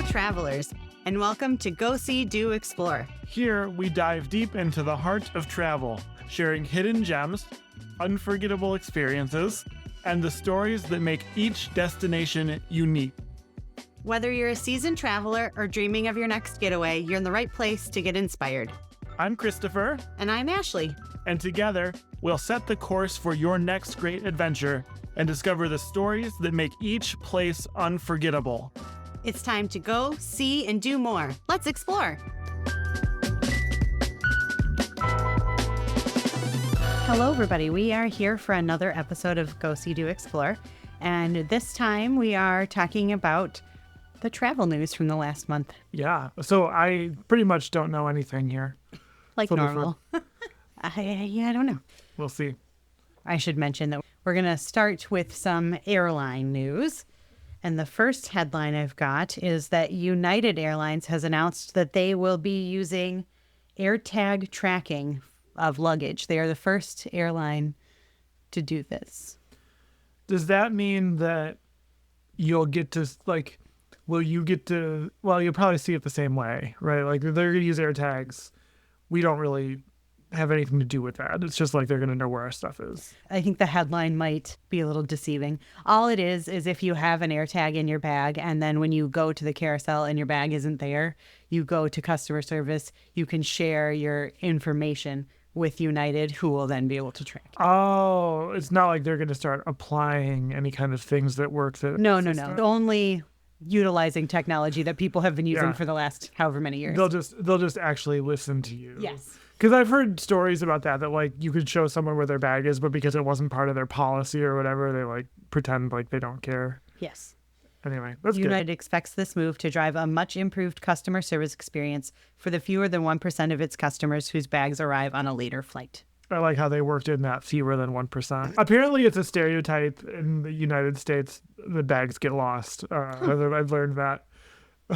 travelers, and welcome to Go See, Do Explore. Here, we dive deep into the heart of travel, sharing hidden gems, unforgettable experiences, and the stories that make each destination unique. Whether you're a seasoned traveler or dreaming of your next getaway, you're in the right place to get inspired. I'm Christopher. And I'm Ashley. And together, we'll set the course for your next great adventure and discover the stories that make each place unforgettable. It's time to go, see, and do more. Let's explore. Hello, everybody. We are here for another episode of Go See, Do Explore. And this time we are talking about the travel news from the last month. Yeah, so I pretty much don't know anything here. Like normal. I don't know. We'll see. I should mention that we're going to start with some airline news. And the first headline I've got is that United Airlines has announced that they will be using AirTag tracking of luggage. They are the first airline to do this. Does that mean that you'll get to, you'll probably see it the same way, right? Like, they're going to use AirTags. We don't really have anything to do with that. It's just like they're going to know where our stuff is. I think the headline might be a little deceiving. All it is if you have an AirTag in your bag, and then when you go to the carousel and your bag isn't there, you go to customer service, you can share your information with United, who will then be able to track you. Oh, it's not like they're going to start applying any kind of things that work. No. Only utilizing technology that people have been using for the last however many years. They'll just actually listen to you. Yes. Because I've heard stories about that like you could show someone where their bag is, but because it wasn't part of their policy or whatever, they like pretend like they don't care. Yes. Anyway, that's United good. expects this move to drive a much improved customer service experience for the fewer than 1% of its customers whose bags arrive on a later flight. I like how they worked in that fewer than 1%. Apparently, it's a stereotype in the United States that bags get lost. I've learned that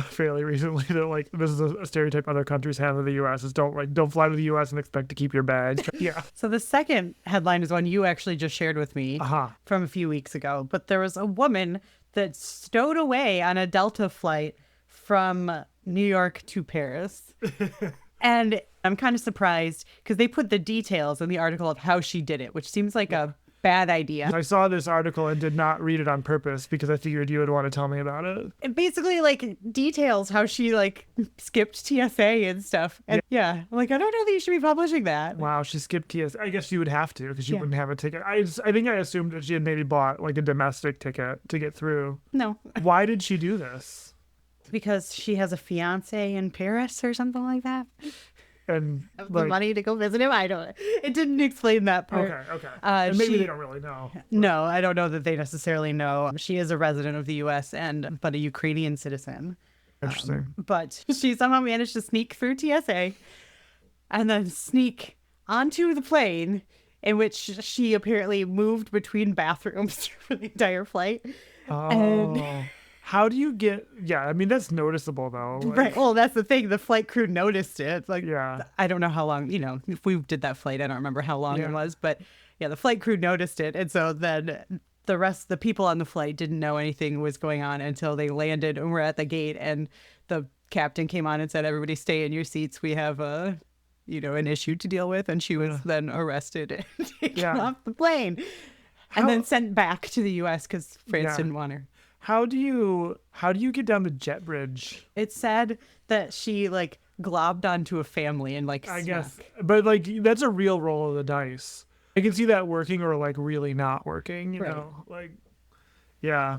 fairly recently that like this is a stereotype other countries have in the U.S. is don't fly to the U.S. and expect to keep your bag. Yeah. So the second headline is one you actually just shared with me from a few weeks ago. But there was a woman that stowed away on a Delta flight from New York to Paris. And I'm kind of surprised because they put the details in the article of how she did it, which seems like a bad idea. I saw this article and did not read it on purpose because I figured you would want to tell me about it. It basically details how she skipped TSA and stuff. And I don't know that you should be publishing that. Wow, she skipped TSA. I guess you would have to because you wouldn't have a ticket. I think I assumed that she had maybe bought a domestic ticket to get through. No. Why did she do this? Because she has a fiance in Paris or something like that. And the money to go visit him. It didn't explain that part. Okay. And maybe they don't really know. No, I don't know that they necessarily know. She is a resident of the U.S. but a Ukrainian citizen. Interesting. But she somehow managed to sneak through TSA and then sneak onto the plane, in which she apparently moved between bathrooms for the entire flight. Oh. And how do you get... Yeah, I mean, that's noticeable, though. Right. Well, that's the thing. The flight crew noticed it. Yeah. I don't know how long, if we did that flight, I don't remember how long it was. But, the flight crew noticed it. And so then the people on the flight didn't know anything was going on until they landed and were at the gate. And the captain came on and said, everybody stay in your seats. We have an issue to deal with. And she was then arrested and taken off the plane. And then sent back to the U.S. because France didn't want her. How do you get down the jet bridge? It said that she globbed onto a family and I guess, but that's a real roll of the dice. I can see that working or really not working. You know, yeah.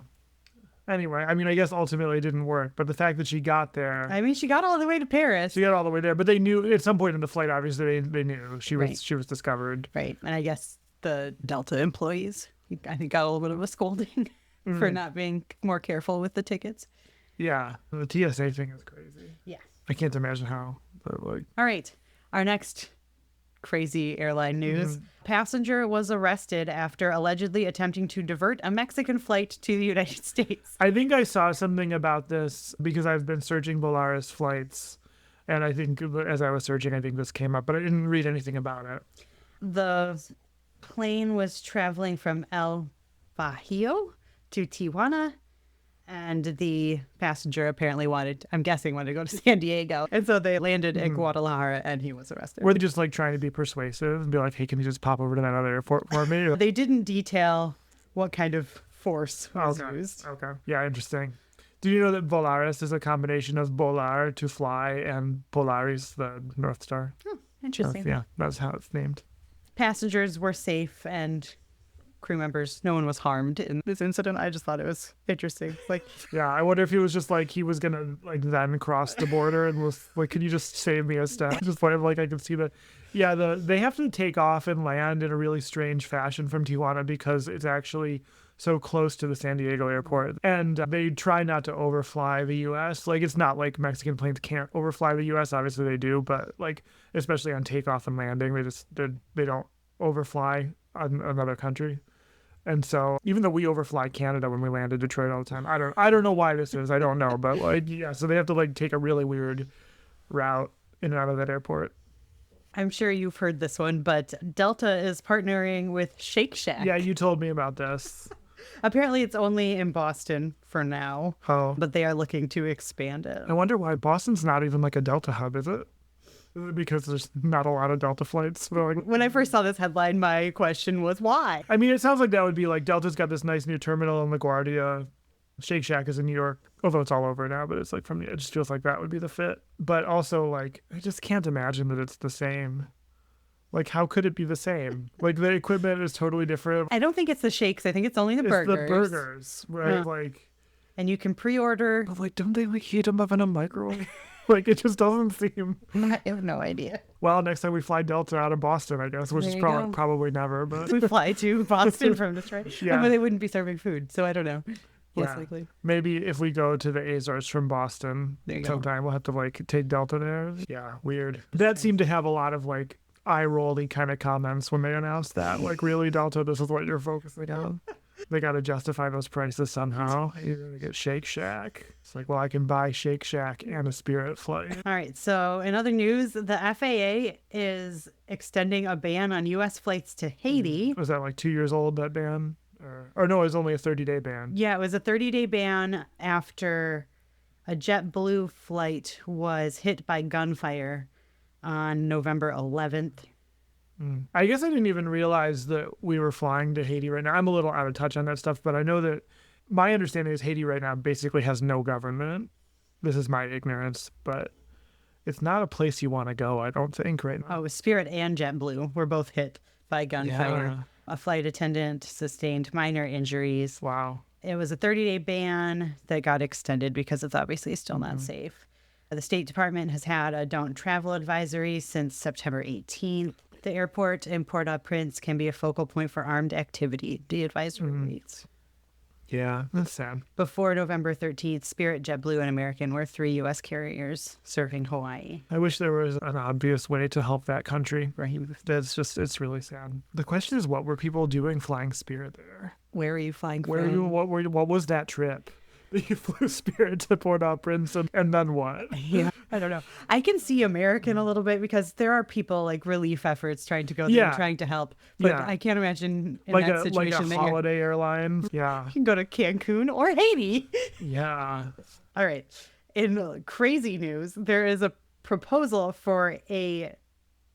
Anyway, I mean, I guess ultimately it didn't work, but the fact that she got there. I mean, she got all the way to Paris. She got all the way there, but they knew at some point in the flight. Obviously, they knew she was discovered. Right, and I guess the Delta employees, I think, got a little bit of a scolding. For not being more careful with the tickets. Yeah, the TSA thing is crazy. Yeah. I can't imagine how. But All right, our next crazy airline news. Passenger was arrested after allegedly attempting to divert a Mexican flight to the United States. I think I saw something about this because I've been searching Volaris flights. And I think as I was searching, I think this came up, but I didn't read anything about it. The plane was traveling from El Bajío to Tijuana, And the passenger apparently wanted to go to San Diego. And so they landed in Guadalajara and he was arrested. Were they just like trying to be persuasive and be like, hey, can you just pop over to that other airport for me? They didn't detail what kind of force was used. Okay. Yeah, interesting. Do you know that Volaris is a combination of volar, to fly, and Polaris, the North Star? Interesting. Yeah, that's how it's named. Passengers were safe and crew members, no one was harmed in this incident. I just thought it was interesting. Like, yeah, I wonder if he was just like, he was gonna like then cross the border and was like, could you just save me a step? Just like I could see that. Yeah, they have to take off and land in a really strange fashion from Tijuana because it's actually so close to the San Diego airport, and they try not to overfly the U.S. Like, it's not like Mexican planes can't overfly the U.S. Obviously they do, but like especially on takeoff and landing, they don't overfly another country. And so even though we overfly Canada when we land in Detroit all the time, I don't know why this is. I don't know, but like, yeah, so they have to like take a really weird route in and out of that airport. I'm sure you've heard this one, but Delta is partnering with Shake Shack. Yeah, you told me about this. Apparently it's only in Boston for now, but they are looking to expand it. I wonder why Boston's not even like a Delta hub, is it? Is it because there's not a lot of Delta flights? When I first saw this headline, my question was why? I mean, it sounds like that would be like Delta's got this nice new terminal in LaGuardia. Shake Shack is in New York, although it's all over now, but it's like it just feels like that would be the fit. But also, like, I just can't imagine that it's the same. Like, how could it be the same? Like, the equipment is totally different. I don't think it's the shakes. I think it's only the burgers. It's the burgers, right? Yeah. Like, and you can pre-order. But like, don't they like heat them up in a microwave? Like, it just doesn't seem. I have no idea. Well, next time we fly Delta out of Boston, I guess, which is probably never. But we fly to Boston from Detroit. Yeah, but they wouldn't be serving food, so I don't know. Yes, yeah. likely. Maybe if we go to the Azores from Boston sometime, we'll have to like take Delta there. Yeah, weird. That seemed to have a lot of like eye-rolly kind of comments when they announced that. Like, really, Delta, this is what you're focusing on? They got to justify those prices somehow. You're going to get Shake Shack. It's like, well, I can buy Shake Shack and a Spirit flight. All right. So in other news, the FAA is extending a ban on U.S. flights to Haiti. Was that like 2 years old, that ban? Or no, it was only a 30-day ban. Yeah, it was a 30-day ban after a JetBlue flight was hit by gunfire on November 11th. I guess I didn't even realize that we were flying to Haiti right now. I'm a little out of touch on that stuff, but I know that my understanding is Haiti right now basically has no government. This is my ignorance, but it's not a place you want to go, I don't think, right now. Oh, Spirit and JetBlue were both hit by gunfire. Yeah. A flight attendant sustained minor injuries. Wow. It was a 30-day ban that got extended because it's obviously still not safe. The State Department has had a don't travel advisory since September 18th. The airport in Port-au-Prince can be a focal point for armed activity, the advisory reads. Yeah, that's sad. Before November 13th, Spirit, JetBlue, and American were 3 U.S. carriers serving Hawaii. I wish there was an obvious way to help that country. Right. It's really sad. The question is, what were people doing flying Spirit there? Where were you flying from? What was that trip? You flew Spirit to Port-au-Prince and then what? Yeah, I don't know. I can see American a little bit because there are people like relief efforts trying to go there and trying to help. But I can't imagine in that situation. Like a holiday airline. Yeah. You can go to Cancun or Haiti. Yeah. All right. In crazy news, there is a proposal for a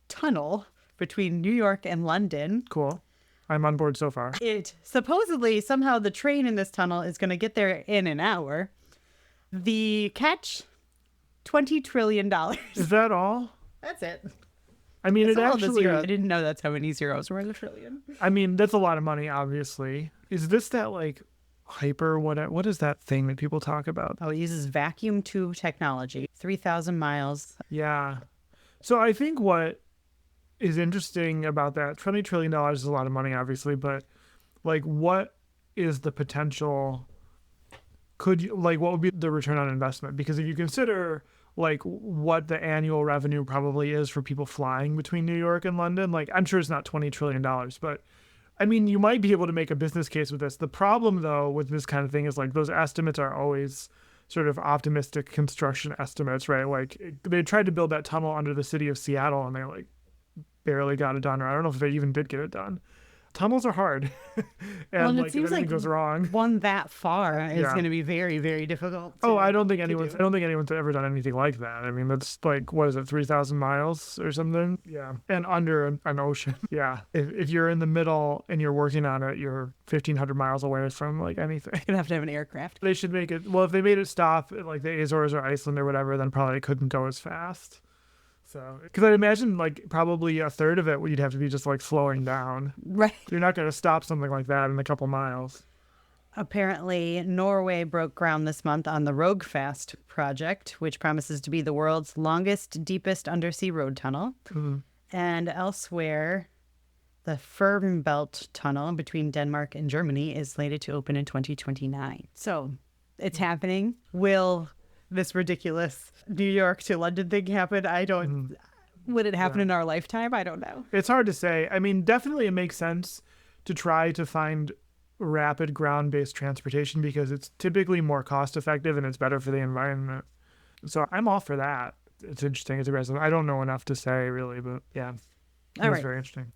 tunnel between New York and London. Cool. I'm on board so far. It supposedly, somehow the train in this tunnel is going to get there in an hour. The catch, $20 trillion. Is that all? That's it. I mean, it actually... I didn't know that's how many zeros were in a trillion. I mean, that's a lot of money, obviously. Is this that, like, hyper... What is that thing that people talk about? Oh, it uses vacuum tube technology. 3,000 miles. Yeah. So I think what is interesting about that, $20 trillion is a lot of money, obviously, but like, what is the potential? What would be the return on investment? Because if you consider like what the annual revenue probably is for people flying between New York and London, like, I'm sure it's not $20 trillion, but I mean, you might be able to make a business case with this. The problem though with this kind of thing is like those estimates are always sort of optimistic construction estimates, right? Like, they tried to build that tunnel under the city of Seattle and they like barely got it done, or I don't know if they even did get it done. tunnels are hard. Well, And and it like if seems anything like goes wrong. one that far is Yeah. going to be very, very difficult. Oh, I to don't think do. anyone's ever done anything like that. I mean, that's like, what is it, 3,000 miles or something? Yeah. And under an ocean. Yeah. If you're in the middle and you're working on it, you're 1,500 miles away from like anything. You're going to have an aircraft. They should make it, well, if they made it stop at like the Azores or Iceland or whatever, then probably it couldn't go as fast. So, because I'd imagine like probably a third of it you'd have to be just like slowing down. Right. You're not going to stop something like that in a couple miles. Apparently, Norway broke ground this month on the Rogfast project, which promises to be the world's longest, deepest undersea road tunnel. Mhm. And elsewhere, the Fehmarnbelt tunnel between Denmark and Germany is slated to open in 2029. So it's happening. Will this ridiculous New York to London thing happen? I don't. Would it happen in our lifetime? I don't know. It's hard to say. I mean, definitely it makes sense to try to find rapid ground-based transportation because it's typically more cost-effective and it's better for the environment. So I'm all for that. It's interesting. It's aggressive. I don't know enough to say really, but yeah, All it's right. very interesting.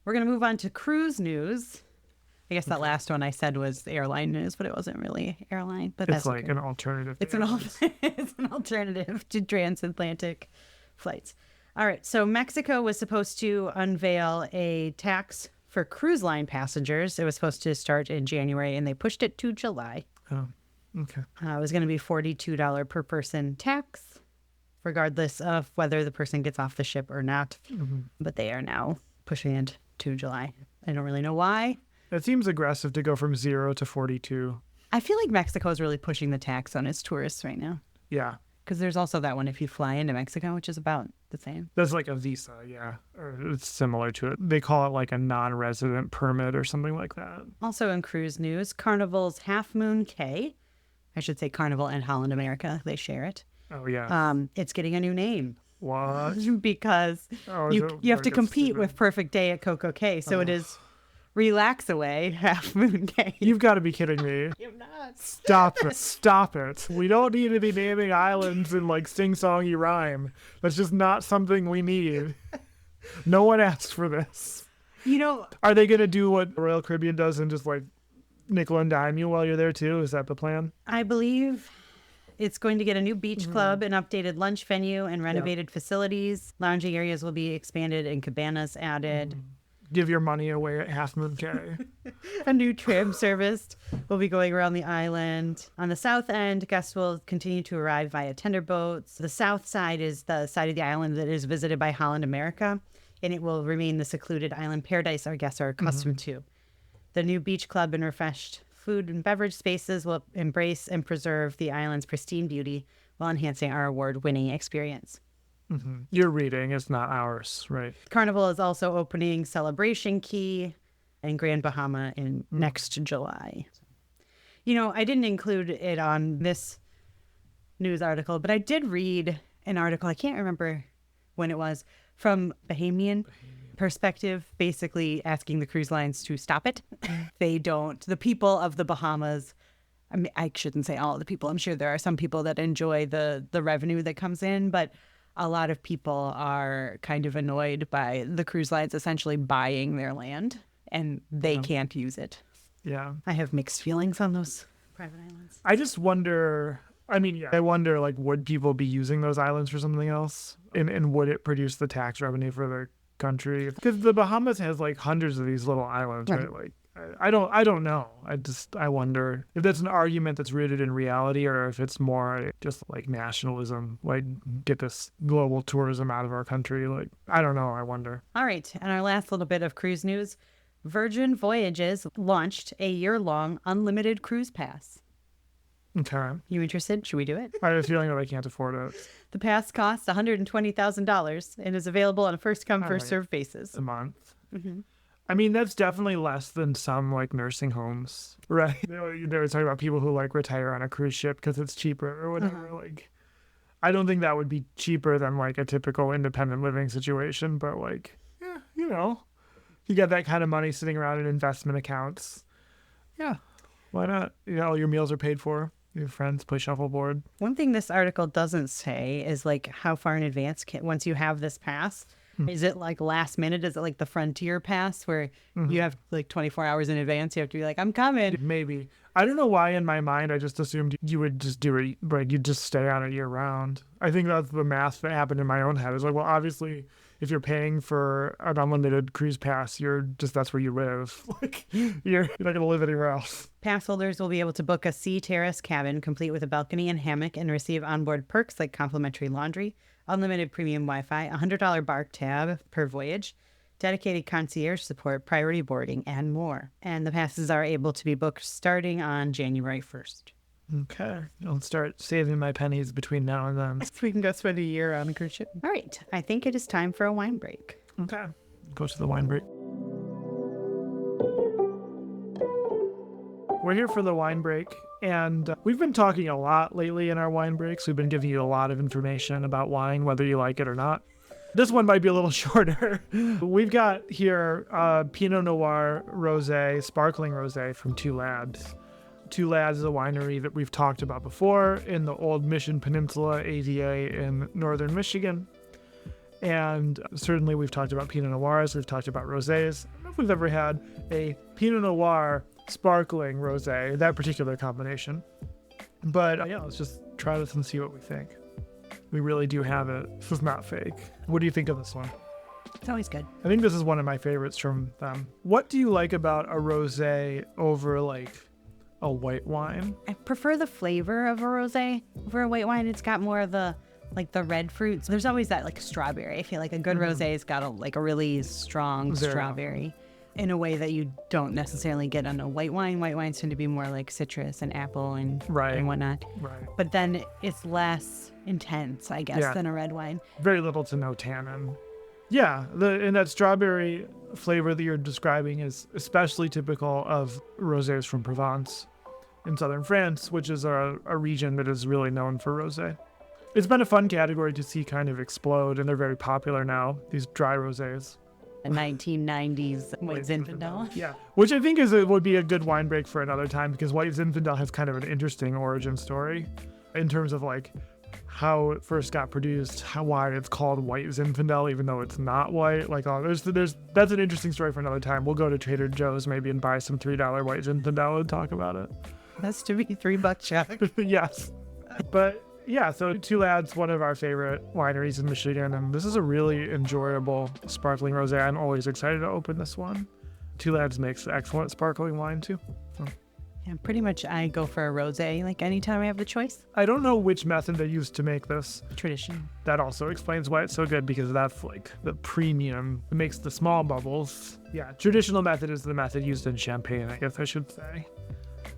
We're going to move on to cruise news. I guess that last one I said was airline news, but it wasn't really airline. But It's that's like okay. an alternative. It's an it's an alternative to transatlantic flights. All right. So Mexico was supposed to unveil a tax for cruise line passengers. It was supposed to start in January, and they pushed it to July. Oh, okay. It was going to be $42 per person tax, regardless of whether the person gets off the ship or not. Mm-hmm. But they are now pushing it to July. I don't really know why. It seems aggressive to go from 0 to 42. I feel like Mexico is really pushing the tax on its tourists right now. Yeah. Because there's also that one if you fly into Mexico, which is about the same. That's like a visa, yeah. Or it's similar to it. They call it like a non-resident permit or something like that. Also in cruise news, Carnival's Half Moon Cay, I should say Carnival and Holland America, they share it. Oh, yeah. It's getting a new name What? because Oh, you have to like compete stupid. with Perfect Day at Coco Cay. So it is Relax Away Half Moon Cay. You've got to be kidding me. I'm not. Stop it. Stop it. We don't need to be naming islands in like sing-songy rhyme. That's just not something we need. No one asked for this. You know, Are they going to do what Royal Caribbean does and just like nickel and dime you while you're there too? Is that the plan? I believe it's going to get a new beach club, an updated lunch venue, and renovated facilities. Lounging areas will be expanded and cabanas added. Give your money away at Half Moon Cay. A new tram service will be going around the island. On the south end, guests will continue to arrive via tender boats. The south side is the side of the island that is visited by Holland America, and it will remain the secluded island paradise our guests are accustomed to. The new beach club and refreshed food and beverage spaces will embrace and preserve the island's pristine beauty while enhancing our award-winning experience. You're reading. It's not ours, right? Carnival is also opening Celebration Key and Grand Bahama in next July. You know, I didn't include it on this news article, but I did read an article, I can't remember when it was, from Bahamian perspective, basically asking the cruise lines to stop it. They don't. The people of the Bahamas, I mean, I shouldn't say all of the people. I'm sure there are some people that enjoy the revenue that comes in, but a lot of people are kind of annoyed by the cruise lines essentially buying their land and they can't use it. Yeah. I have mixed feelings on those private islands. I just wonder, I mean, yeah, I wonder, like, would people be using those islands for something else? And would it produce the tax revenue for their country? Because the Bahamas has, like, hundreds of these little islands, right? Like, I don't know. I wonder if that's an argument that's rooted in reality or if it's more just like nationalism, like get this global tourism out of our country. Like, I don't know. I wonder. All right. And our last little bit of cruise news. Virgin Voyages launched a year-long unlimited cruise pass. Okay. You interested? Should we do it? I have a feeling that I can't afford it. The pass costs $120,000 and is available on a first-come, first-served basis. A month. I mean, that's definitely less than some like nursing homes, right? They were talking about people who like retire on a cruise ship because it's cheaper or whatever. Like, I don't think that would be cheaper than like a typical independent living situation, but like, yeah, you know, you get that kind of money sitting around in investment accounts. Yeah, why not? You know, all your meals are paid for. Your friends play shuffleboard. One thing this article doesn't say is like how far in advance once you have this pass, Is it like last minute? Is it like the Frontier Pass where you have like 24 hours in advance? You have to be like, I'm coming. Maybe. I don't know why in my mind I just assumed you would just do it, like you'd just stay on it year round. I think that's the math that happened in my own head. It's like, well, obviously, if you're paying for an unlimited cruise pass, that's where you live. Like you're not gonna live anywhere else. Pass holders will be able to book a sea terrace cabin complete with a balcony and hammock and receive onboard perks like complimentary laundry, unlimited premium Wi-Fi, $100 bark tab per voyage, dedicated concierge support, priority boarding, and more. And the passes are able to be booked starting on January 1st. Okay. I'll start saving my pennies between now and then. We can go spend a year on a cruise ship. All right. I think it is time for a wine break. Okay. Go to the wine break. We're here for the wine break, and we've been talking a lot lately in our wine breaks. We've been giving you a lot of information about wine, whether you like it or not. This one might be a little shorter. We've got here Pinot Noir Rosé, sparkling rosé from Two Lads. Two Lads is a winery that we've talked about before in the old Mission Peninsula AVA in northern Michigan. And certainly we've talked about Pinot Noirs, we've talked about rosés. I don't know if we've ever had a Pinot Noir sparkling rosé, that particular combination. But yeah, let's just try this and see what we think. We really do have it. This is not fake. What do you think of this one? It's always good. I think this is one of my favorites from them. What do you like about a rosé over like a white wine? I prefer the flavor of a rosé over a white wine. It's got more of the red fruits. There's always that like strawberry. I feel like a good rosé's got a really strong strawberry in a way that you don't necessarily get on a white wine. White wines tend to be more like citrus and apple and whatnot. Right. But then it's less intense, I guess, than a red wine. Very little to no tannin. Yeah, and that strawberry flavor that you're describing is especially typical of rosés from Provence in southern France, which is a region that is really known for rosé. It's been a fun category to see kind of explode, and they're very popular now, these dry rosés. The 1990s White Zinfandel. Yeah, which I think would be a good wine break for another time, because White Zinfandel has kind of an interesting origin story in terms of like how it first got produced, why it's called White Zinfandel, even though it's not white. Like, that's an interesting story for another time. We'll go to Trader Joe's maybe and buy some $3 White Zinfandel and talk about it. That's to be $3 check. Yes, but yeah. So Two Lads, one of our favorite wineries in Michigan, and this is a really enjoyable sparkling rosé. I'm always excited to open this one. Two Lads makes excellent sparkling wine too. So. Yeah, pretty much I go for a rosé like anytime I have the choice. I don't know which method they used to make this. Tradition. That also explains why it's so good, because that's like the premium. It makes the small bubbles. Yeah, traditional method is the method used in champagne, I guess I should say.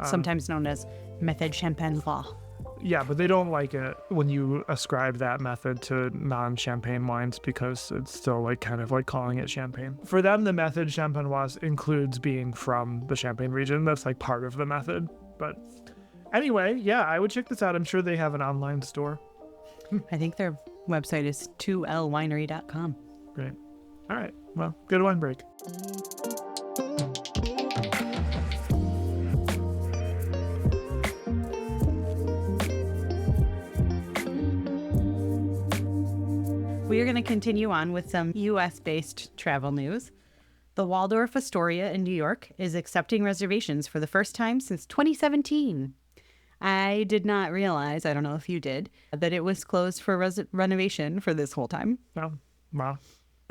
Sometimes known as Method Champenois. Yeah, but they don't like it when you ascribe that method to non-champagne wines, because it's still like kind of like calling it champagne. For them, the method champenoise includes being from the Champagne region. That's like part of the method. But anyway, yeah, I would check this out. I'm sure they have an online store. I think their website is 2lwinery.com. Great. All right. Well, good wine break. We are going to continue on with some U.S.-based travel news. The Waldorf Astoria in New York is accepting reservations for the first time since 2017. I did not realize, I don't know if you did, that it was closed for renovation for this whole time. Oh, wow.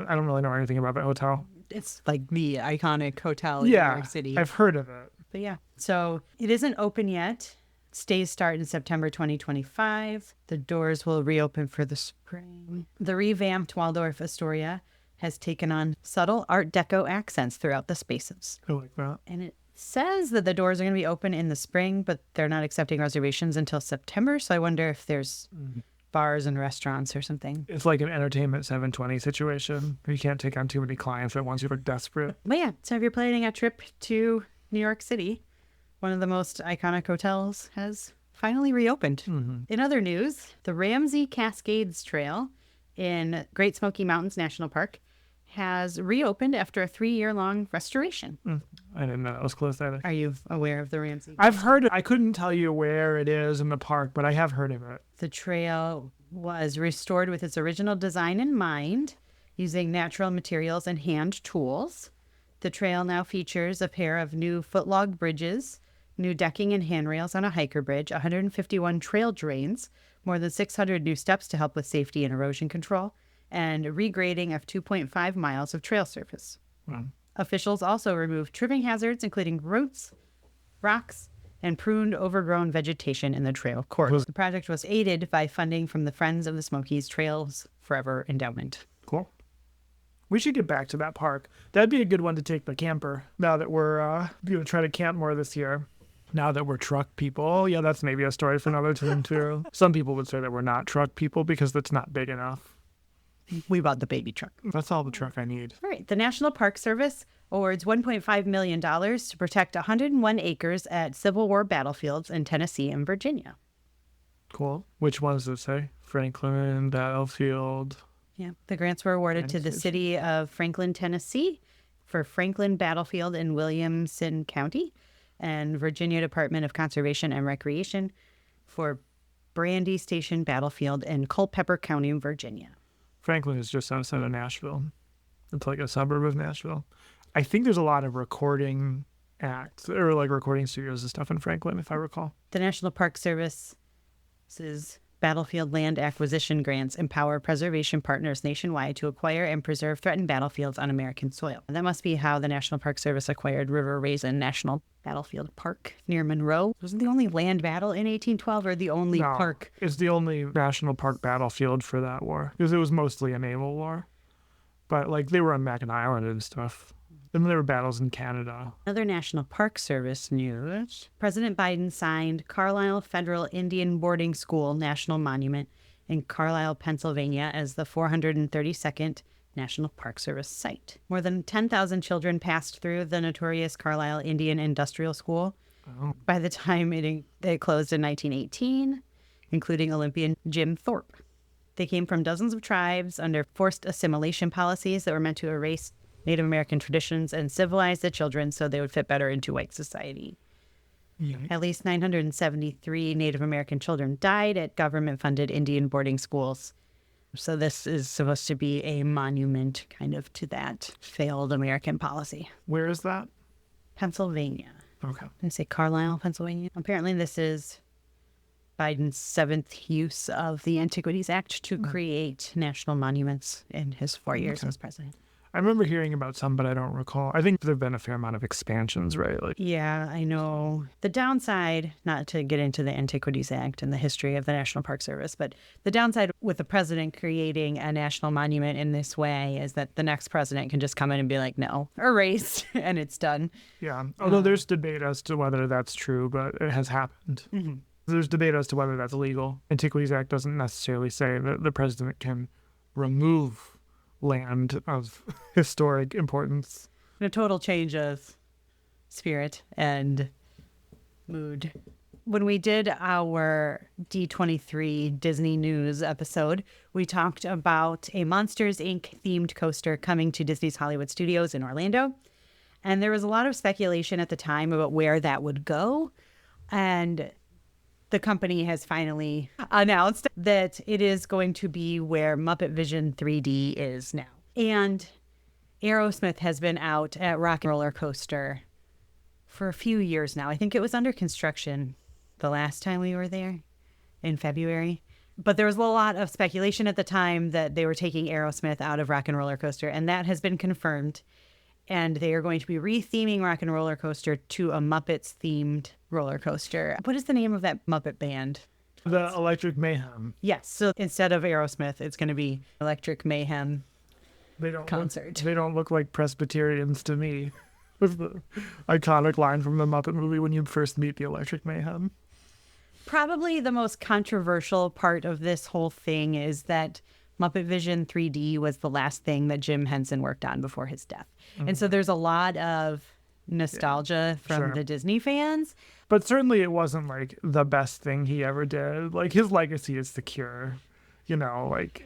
I don't really know anything about that hotel. It's like the iconic hotel in New York City. I've heard of it. But yeah, so it isn't open yet. Stays start in September 2025. The doors will reopen for the spring. The revamped Waldorf Astoria has taken on subtle Art Deco accents throughout the spaces. I like that. And it says that the doors are going to be open in the spring, but they're not accepting reservations until September. So I wonder if there's bars and restaurants or something. It's like an Entertainment 720 situation. You can't take on too many clients at once. You're desperate. But yeah, so if you're planning a trip to New York City, one of the most iconic hotels has finally reopened. In other news, the Ramsey Cascades Trail in Great Smoky Mountains National Park has reopened after a 3-year-long restoration. I didn't know it was closed either. Are you aware of the Ramsey? I've heard it. I couldn't tell you where it is in the park, but I have heard of it. The trail was restored with its original design in mind, using natural materials and hand tools. The trail now features a pair of new footlog bridges, new decking and handrails on a hiker bridge, 151 trail drains, more than 600 new steps to help with safety and erosion control, and regrading of 2.5 miles of trail surface. Wow. Officials also removed tripping hazards, including roots, rocks, and pruned overgrown vegetation in the trail course. The project was aided by funding from the Friends of the Smokies Trails Forever Endowment. Cool. We should get back to that park. That'd be a good one to take the camper now that we're going to try to camp more this year. Now that we're truck people. Oh, yeah, that's maybe a story for another time, too. Some people would say that we're not truck people because it's not big enough. We bought the baby truck. That's all the truck I need. All right. The National Park Service awards $1.5 million to protect 101 acres at Civil War battlefields in Tennessee and Virginia. Cool. Which ones does it say? Franklin, Battlefield. Yeah. The grants were awarded to the city of Franklin, Tennessee for Franklin Battlefield in Williamson County, and Virginia Department of Conservation and Recreation for Brandy Station Battlefield in Culpeper County, Virginia. Franklin is just outside of Nashville. It's like a suburb of Nashville. I think there's a lot of recording acts or like recording studios and stuff in Franklin, if I recall. The National Park Service's battlefield land acquisition grants empower preservation partners nationwide to acquire and preserve threatened battlefields on American soil. And that must be how the National Park Service acquired River Raisin National Battlefield Park near Monroe. Was it the only land battle in 1812 or the only park? It's the only national park battlefield for that war because it was mostly a naval war. But like they were on Mackinac Island and stuff. Then there were battles in Canada. Other National Park Service news. President Biden signed Carlisle Federal Indian Boarding School National Monument in Carlisle, Pennsylvania as the 432nd National Park Service site. More than 10,000 children passed through the notorious Carlisle Indian Industrial School by the time it closed in 1918, including Olympian Jim Thorpe. They came from dozens of tribes under forced assimilation policies that were meant to erase Native American traditions and civilize the children so they would fit better into white society. Yeah. At least 973 Native American children died at government-funded Indian boarding schools. So this is supposed to be a monument kind of to that failed American policy. Where is that? Pennsylvania. Okay. I say Carlisle, Pennsylvania. Apparently this is Biden's 7th use of the Antiquities Act to create national monuments in his 4 years as president. I remember hearing about some, but I don't recall. I think there have been a fair amount of expansions, right? Yeah, I know. The downside, not to get into the Antiquities Act and the history of the National Park Service, but the downside with the president creating a national monument in this way is that the next president can just come in and be like, no, erased, and it's done. Yeah, although there's debate as to whether that's true, but it has happened. Mm-hmm. There's debate as to whether that's legal. Antiquities Act doesn't necessarily say that the president can remove land of historic importance. A total change of spirit and mood. When we did our D23 Disney News episode, we talked about a Monsters, Inc. themed coaster coming to Disney's Hollywood Studios in Orlando. And there was a lot of speculation at the time about where that would go. And the company has finally announced that it is going to be where Muppet Vision 3D is now. And Aerosmith has been out at Rock and Roller Coaster for a few years now. I think it was under construction the last time we were there in February. But there was a lot of speculation at the time that they were taking Aerosmith out of Rock and Roller Coaster, and that has been confirmed. And they are going to be re-theming Rock and Roller Coaster to a Muppets-themed roller coaster. What is the name of that Muppet band? The Electric Mayhem. Yes. So instead of Aerosmith, it's going to be Electric Mayhem concert. They don't look like Presbyterians to me. Was the iconic line from the Muppet movie when you first meet the Electric Mayhem. Probably the most controversial part of this whole thing is that Muppet Vision 3D was the last thing that Jim Henson worked on before his death. Mm-hmm. And so there's a lot of nostalgia from the Disney fans. But certainly it wasn't like the best thing he ever did. Like his legacy is secure. You know, like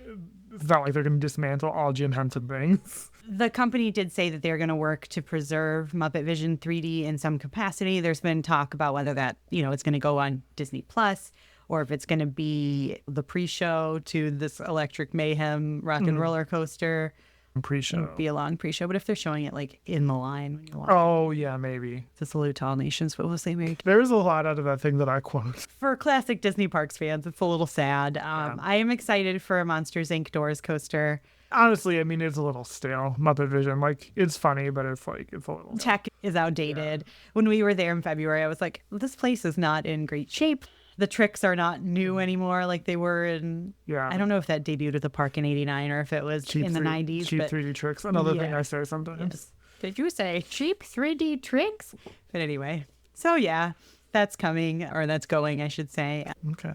it's not like they're going to dismantle all Jim Henson things. The company did say that they're going to work to preserve Muppet Vision 3D in some capacity. There's been talk about whether that, it's going to go on Disney Plus, or if it's going to be the pre-show to this Electric Mayhem Rock and Roller Coaster. Pre-show. It'd be a long pre-show, but if they're showing it like in the line when you walk, Oh, yeah, maybe. to salute all nations, but we'll say maybe. There is a lot out of that thing that I quote. For classic Disney Parks fans, it's a little sad. I am excited for a Monsters Inc. Doors coaster. Honestly, I mean, it's a little stale. Muppet Vision, like, it's funny, but it's a little... Tech is outdated. When we were there in February, I was like, this place is not in great shape. The tricks are not new anymore like they were in... Yeah. I don't know if that debuted at the park in 89 or if it was in the 90s. Cheap but 3D tricks. Another thing I say sometimes. Did you say cheap 3D tricks? But anyway, so yeah, that's coming, or that's going, I should say. Okay.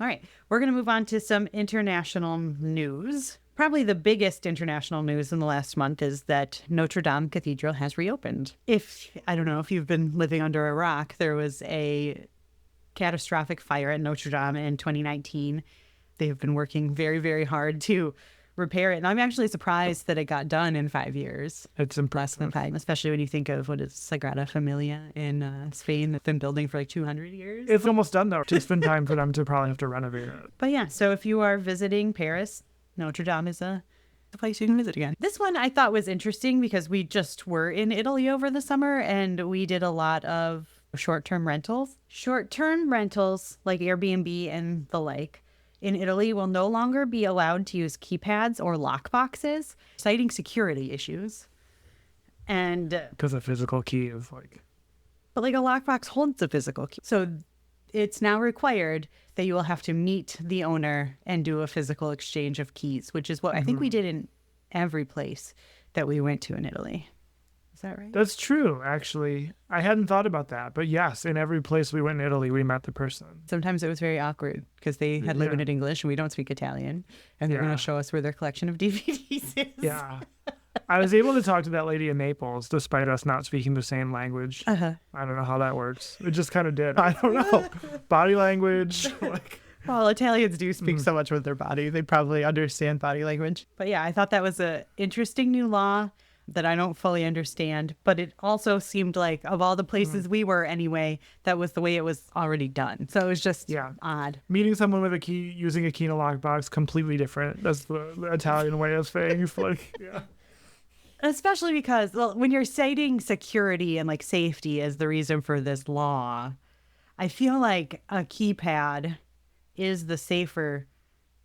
All right, we're going to move on to some international news. Probably the biggest international news in the last month is that Notre Dame Cathedral has reopened. I don't know if you've been living under a rock, there was a catastrophic fire at Notre Dame in 2019. They have been working very, very hard to repair it. And I'm actually surprised that it got done in 5 years. It's Less impressive. than 5, especially when you think of what is Sagrada Familia in Spain that's been building for like 200 years. It's almost done, though. It's been time for them to probably have to renovate it. But yeah, so if you are visiting Paris, Notre Dame is a place you can visit again. This one I thought was interesting because we just were in Italy over the summer and we did a lot of short-term rentals. Short-term rentals like Airbnb and the like in Italy will no longer be allowed to use keypads or lock boxes, citing security issues. And Because a physical key is like... but like a lockbox holds a physical key. So it's now required that you will have to meet the owner and do a physical exchange of keys, which is what I think we did in every place that we went to in Italy. Is that right? That's true, actually. I hadn't thought about that. But yes, in every place we went in Italy, we met the person. Sometimes it was very awkward because they had limited English and we don't speak Italian. And they're going to show us where their collection of DVDs is. Yeah. I was able to talk to that lady in Naples despite us not speaking the same language. Uh-huh. I don't know how that works. It just kind of did. I don't know. Body language. Like... Well, Italians do speak so much with their body. They probably understand body language. But yeah, I thought that was an interesting new law that I don't fully understand. But it also seemed like, of all the places we were anyway, that was the way it was already done. So it was just odd. Meeting someone with a key, using a key in a lockbox, completely different. That's the Italian way of saying. Like, yeah. Especially because, well, when you're citing security and like safety as the reason for this law, I feel like a keypad is the safer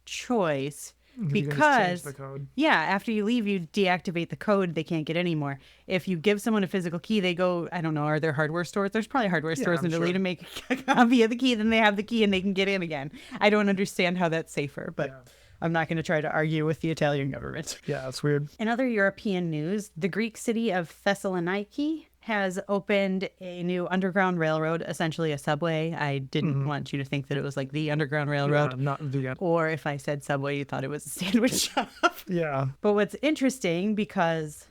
choice because, the code. yeah, after you leave, you deactivate the code. They can't get any more. If you give someone a physical key, they go, I don't know, are there hardware stores? There's probably hardware stores in Italy to make a copy of the key. Then they have the key and they can get in again. I don't understand how that's safer, but I'm not going to try to argue with the Italian government. Yeah, that's weird. In other European news, the Greek city of Thessaloniki has opened a new underground railroad, essentially a subway. I didn't want you to think that it was like the Underground Railroad. Yeah, not the end. Or if I said subway, you thought it was a sandwich shop. Yeah. But what's interesting, because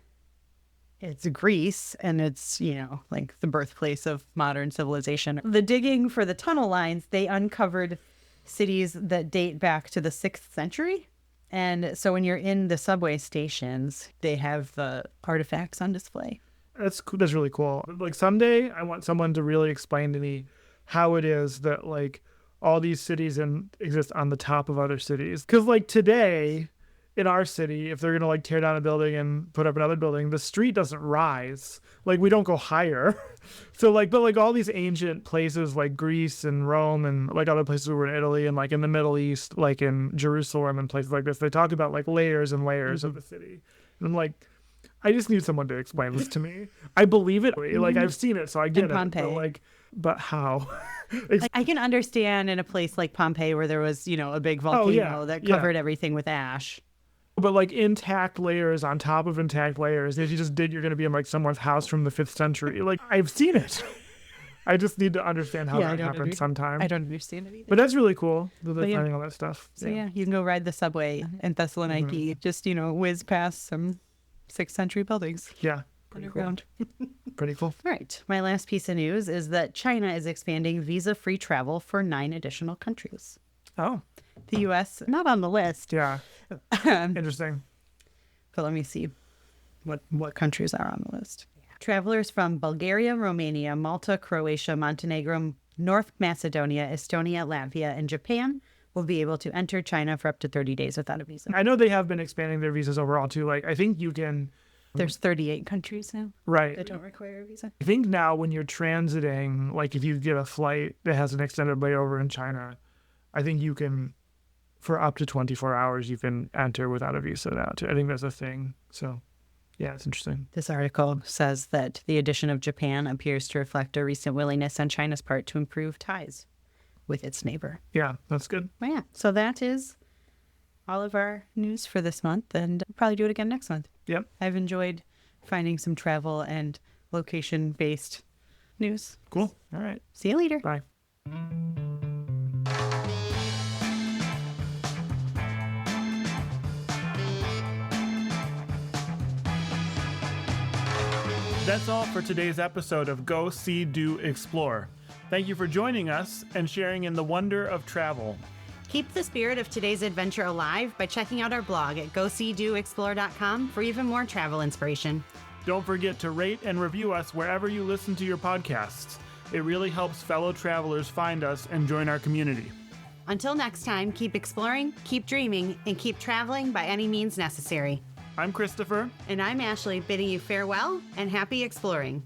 it's Greece and it's, you know, like the birthplace of modern civilization, the digging for the tunnel lines, they uncovered cities that date back to the 6th century. And so when you're in the subway stations, they have the artifacts on display. That's cool. That's really cool. Like someday I want someone to really explain to me how it is that like all these cities exist on the top of other cities. Because like today in our city, if they're going to like tear down a building and put up another building, the street doesn't rise. Like we don't go higher. So like, but like all these ancient places like Greece and Rome and like other places over in Italy and like in the Middle East, like in Jerusalem and places like this, they talk about like layers and layers of the city. And I'm like, I just need someone to explain this to me. I believe it. Like I've seen it, so I get it. Pompeii. But how? I can understand in a place like Pompeii where there was, you know, a big volcano that covered everything with ash. But like intact layers on top of intact layers. If you just did, you're going to be in like someone's house from the 5th century. Like I've seen it. I just need to understand how that happened sometime. I don't understand it either. But that's really cool. Finding all that stuff. So yeah, you can go ride the subway in Thessaloniki. Just, you know, whiz past some 6th century buildings. Yeah. Underground. Cool. Pretty cool. All right. My last piece of news is that China is expanding visa-free travel for 9 additional countries. Oh. The U.S., not on the list. Yeah. Interesting. But let me see what countries are on the list. Travelers from Bulgaria, Romania, Malta, Croatia, Montenegro, North Macedonia, Estonia, Latvia, and Japan will be able to enter China for up to 30 days without a visa. I know they have been expanding their visas overall too. Like, I think you can. There's 38 countries now Right. that don't require a visa. I think now when you're transiting, like if you get a flight that has an extended layover in China, I think you can, for up to 24 hours, you can enter without a visa now too. I think that's a thing. So, yeah, it's interesting. This article says that the addition of Japan appears to reflect a recent willingness on China's part to improve ties with its neighbor. Yeah, that's good. Well, yeah. So that is all of our news for this month, and we'll probably do it again next month. Yep. I've enjoyed finding some travel and location-based news. Cool. All right. See you later. Bye. That's all for today's episode of Go, See, Do, Explore. Thank you for joining us and sharing in the wonder of travel. Keep the spirit of today's adventure alive by checking out our blog at goseedoexplore.com for even more travel inspiration. Don't forget to rate and review us wherever you listen to your podcasts. It really helps fellow travelers find us and join our community. Until next time, keep exploring, keep dreaming, and keep traveling by any means necessary. I'm Christopher. And I'm Ashley, bidding you farewell and happy exploring.